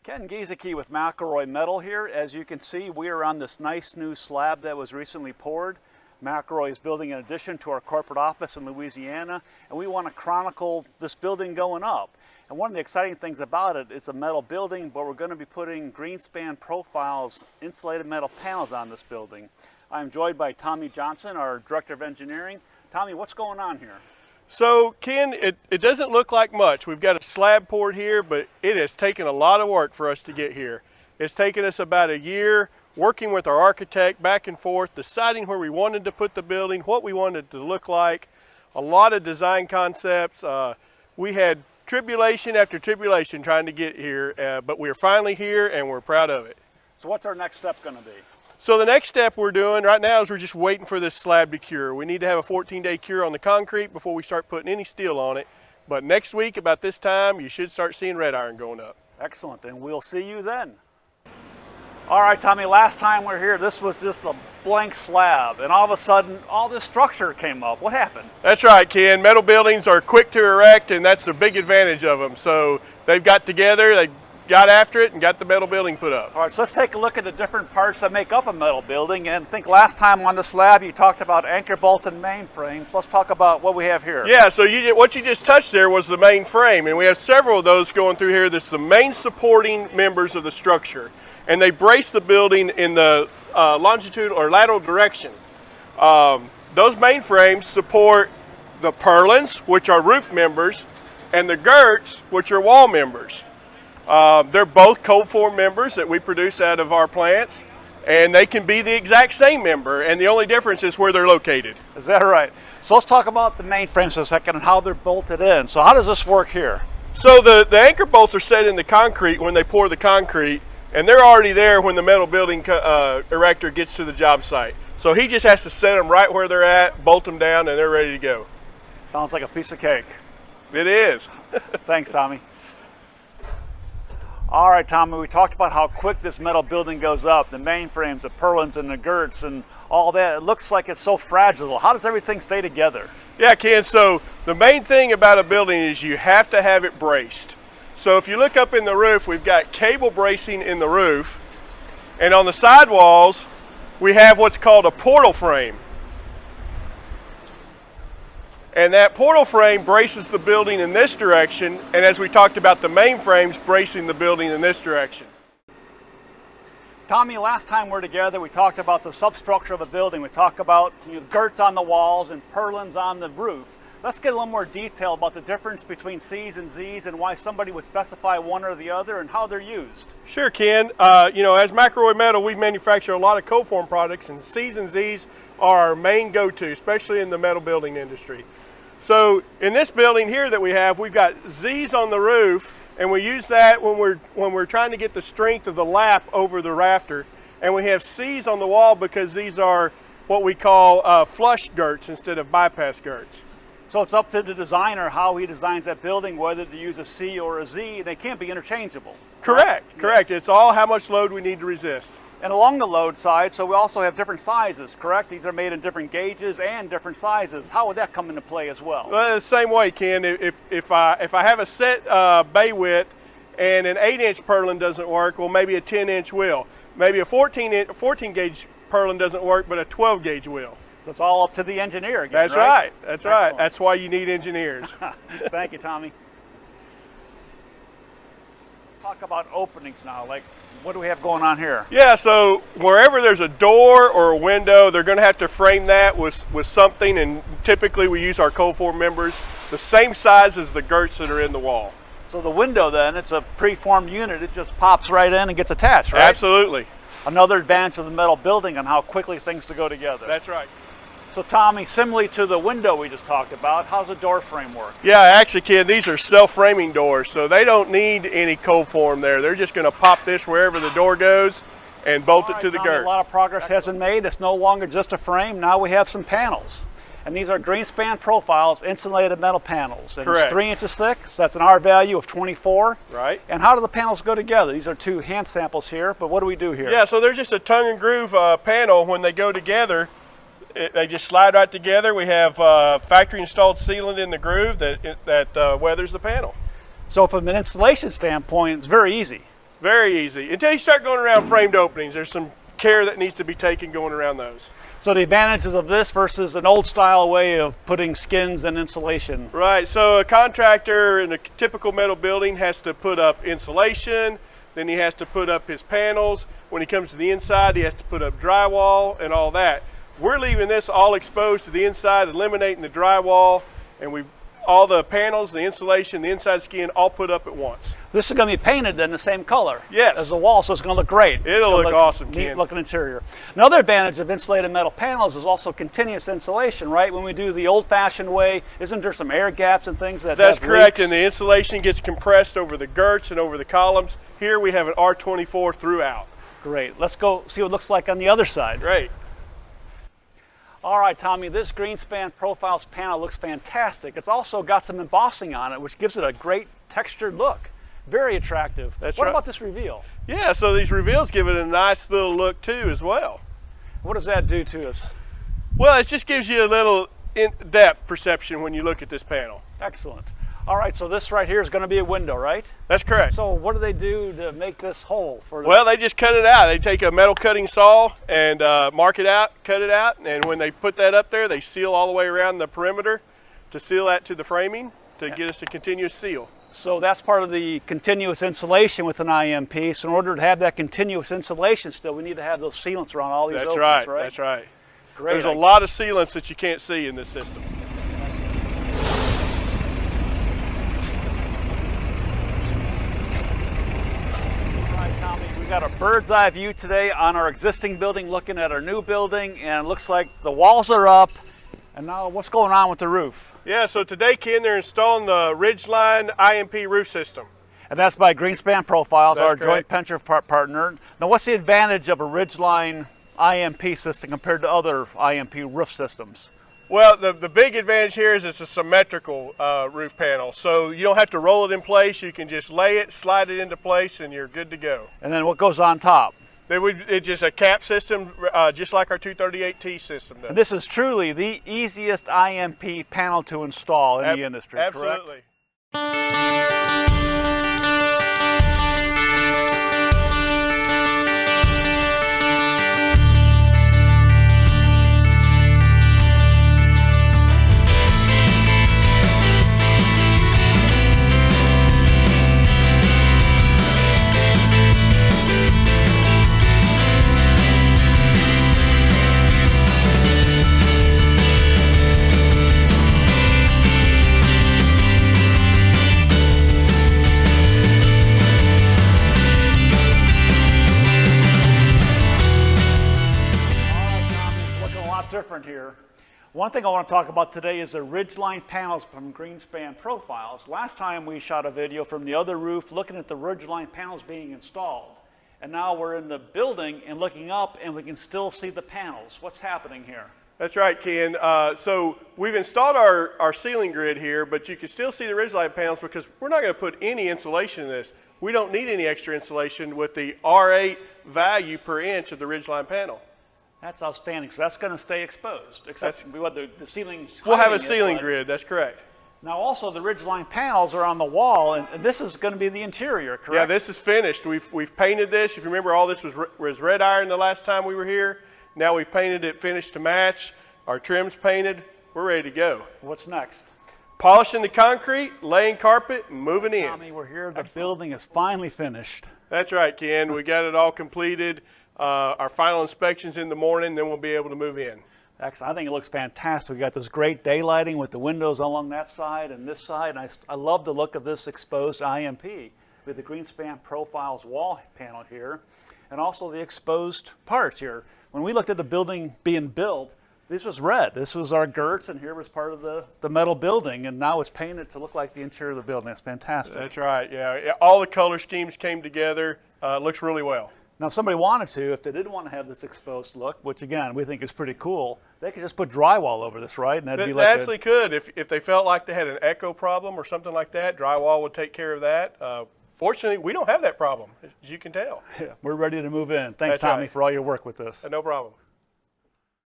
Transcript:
Ken Giesecke with McElroy Metal here. As you can see, we are on this nice new slab that was recently poured. McElroy is building an addition to our corporate office in Louisiana, and we want to chronicle this building going up. And one of the exciting things about it, it's a metal building, but we're going to be putting Greenspan profiles, insulated metal panels on this building. I'm joined by Tommy Johnson, our Director of Engineering. Tommy, what's going on here? So Ken, it doesn't look like much. We've got a slab poured here, but it has taken a lot of work for us to get here. It's taken us about a year working with our architect back and forth, deciding where we wanted to put the building, what we wanted it to look like, a lot of design concepts. We had tribulation after tribulation trying to get here, but we're finally here and we're proud of it. So what's our next step going to be? So the next step we're doing right now is we're just waiting for this slab to cure. We need to have a 14-day cure on the concrete before we start putting any steel on it. But next week, about this time, you should start seeing red iron going up. Excellent, and we'll see you then. All right, Tommy, last time we were here, this was just a blank slab, and all of a sudden, all this structure came up. What happened? That's right, Ken. Metal buildings are quick to erect, and that's a big advantage of them. So they've got together, they got after it and got the metal building put up. All right, so let's take a look at the different parts that make up a metal building. And I think last time on the slab you talked about anchor bolts and mainframes. Let's talk about what we have here. Yeah, so what you just touched there was the main frame, and we have several of those going through here. That's the main supporting members of the structure, and they brace the building in the longitudinal or lateral direction. Those main frames support the purlins, which are roof members, and the girts, which are wall members. They're both cold form members that we produce out of our plants, and they can be the exact same member, and the only difference is where they're located. Is that right? So let's talk about the main frames for a second and how they're bolted in. So how does this work here? So the anchor bolts are set in the concrete when they pour the concrete, and they're already there when the metal building erector gets to the job site. So he just has to set them right where they're at, bolt them down, and they're ready to go. Sounds like a piece of cake. It is. Thanks, Tommy. All right, Tommy, we talked about how quick this metal building goes up, the mainframes, the purlins, and the girts, and all that. It looks like it's so fragile. How does everything stay together? Yeah, Ken, so the main thing about a building is you have to have it braced. So if you look up in the roof, we've got cable bracing in the roof, and on the sidewalls, we have what's called a portal frame. And that portal frame braces the building in this direction, and as we talked about, the main frames bracing the building in this direction. Tommy, last time we're together, we talked about the substructure of a building. We talked about girts on the walls and purlins on the roof. Let's get a little more detail about the difference between C's and Z's and why somebody would specify one or the other and how they're used. Sure, Ken. As McElroy Metal, we manufacture a lot of cold form products, and C's and Z's are our main go-to, especially in the metal building industry. So in this building here that we have, we've got Z's on the roof, and we use that when we're trying to get the strength of the lap over the rafter. And we have C's on the wall because these are what we call flush girts instead of bypass girts. So it's up to the designer how he designs that building, whether to use a C or a Z. They can't be interchangeable. Correct, right? correct. Yes. It's all how much load we need to resist. And along the load side, so we also have different sizes, correct? These are made in different gauges and different sizes. How would that come into play as well? Well, the same way, Ken. If I have a set bay width and an 8-inch purlin doesn't work, well, maybe a 10-inch will. Maybe a 14 gauge purlin doesn't work, but a 12 gauge will. So it's all up to the engineer again, That's right. That's Excellent. Right. That's why you need engineers. Thank you, Tommy. Let's talk about openings now. Like, what do we have going on here? Yeah, so wherever there's a door or a window, they're going to have to frame that with something, and typically we use our cold form members the same size as the girts that are in the wall. So the window then, it's a preformed unit. It just pops right in and gets attached, right? Absolutely. Another advantage of the metal building and how quickly things to go together. That's right. So Tommy, similarly to the window we just talked about, how's the door frame work? Yeah, actually, Ken, these are self-framing doors, so they don't need any cold form there. They're just going to pop this wherever the door goes and bolt it to the Tommy, girt. A lot of progress has been made. It's no longer just a frame. Now we have some panels. And these are Greenspan profiles, insulated metal panels. And Correct. It's 3 inches thick, so that's an R value of 24. Right. And how do the panels go together? These are two hand samples here, but what do we do here? Yeah, so they're just a tongue and groove panel. When they go together, they just slide right together. We have factory installed sealant in the groove that weathers the panel. So from an installation standpoint, it's very easy. Very easy. Until you start going around framed openings, there's some care that needs to be taken going around those. So the advantages of this versus an old style way of putting skins and insulation. Right, so a contractor in a typical metal building has to put up insulation, then he has to put up his panels. When he comes to the inside, he has to put up drywall and all that. We're leaving this all exposed to the inside, eliminating the drywall, and we've all the panels, the insulation, the inside skin, all put up at once. This is going to be painted in the same color Yes. as the wall, so it's going to look great. It'll look awesome, neat Ken. looking interior. Another advantage of insulated metal panels is also continuous insulation, right? When we do the old-fashioned way, isn't there some air gaps and things that That's have correct, leaks? and the insulation gets compressed over the girts and over the columns. Here we have an R24 throughout. Great. Let's go see what it looks like on the other side. Great. All right, Tommy, this Greenspan Profiles panel looks fantastic. It's also got some embossing on it, which gives it a great textured look. Very attractive. That's what right. about this reveal? Yeah, so these reveals give it a nice little look too as well. What does that do to us? Well, it just gives you a little in-depth perception when you look at this panel. Excellent. All right, so this right here is going to be a window, right? That's correct. So what do they do to make this hole? Well, they just cut it out. They take a metal cutting saw and mark it out, cut it out, and when they put that up there, they seal all the way around the perimeter to seal that to the framing to get us a continuous seal. So that's part of the continuous insulation with an IMP. So in order to have that continuous insulation still, we need to have those sealants around all these openings, right? That's right. Great. There's a lot of sealants that you can't see in this system. We got a bird's eye view today on our existing building, looking at our new building, and it looks like the walls are up. And now what's going on with the roof? Yeah, so today, Ken, they're installing the Ridgeline IMP roof system. And that's by Greenspan Profiles, That's our joint correct. venture partner. Now what's the advantage of a Ridgeline IMP system compared to other IMP roof systems? Well, the big advantage here is it's a symmetrical roof panel. So you don't have to roll it in place. You can just lay it, slide it into place, and you're good to go. And then what goes on top? It's just a cap system, just like our 238T system does. And this is truly the easiest IMP panel to install in the industry, absolutely. Correct? Different here. One thing I want to talk about today is the Ridgeline panels from Greenspan Profiles. Last time we shot a video from the other roof looking at the Ridgeline panels being installed. And now we're in the building and looking up and we can still see the panels. What's happening here? That's right, Ken. So we've installed our ceiling grid here, but you can still see the Ridgeline panels because we're not going to put any insulation in this. We don't need any extra insulation with the R8 value per inch of the Ridgeline panel. That's outstanding. So that's going to stay exposed, except what the ceiling. We'll have a ceiling grid. That's correct. Now also the Ridgeline panels are on the wall, and this is going to be the interior, correct? Yeah, this is finished. We've painted this. If you remember, all this was red iron the last time we were here. Now we've painted it finished to match. Our trim's painted. We're ready to go. What's next? Polishing the concrete, laying carpet, and moving in. Tommy, we're here. The building is finally finished. That's right, Ken. We got it all completed. Our final inspection's in the morning, then we'll be able to move in. Excellent. I think it looks fantastic. We got this great daylighting with the windows along that side and this side. And I love the look of this exposed IMP with the Greenspan Profiles wall panel here, and also the exposed parts here. When we looked at the building being built, this was red. This was our girts, and here was part of the metal building, and now it's painted to look like the interior of the building. That's fantastic. That's right, yeah. All the color schemes came together. Looks really well. Now, if somebody wanted to, if they didn't want to have this exposed look, which again, we think is pretty cool, they could just put drywall over this, right? And that'd be like they actually could. If they felt like they had an echo problem or something like that, drywall would take care of that. Fortunately, we don't have that problem, as you can tell. Yeah, we're ready to move in. Thanks, That's Tommy, right. for all your work with this. No problem.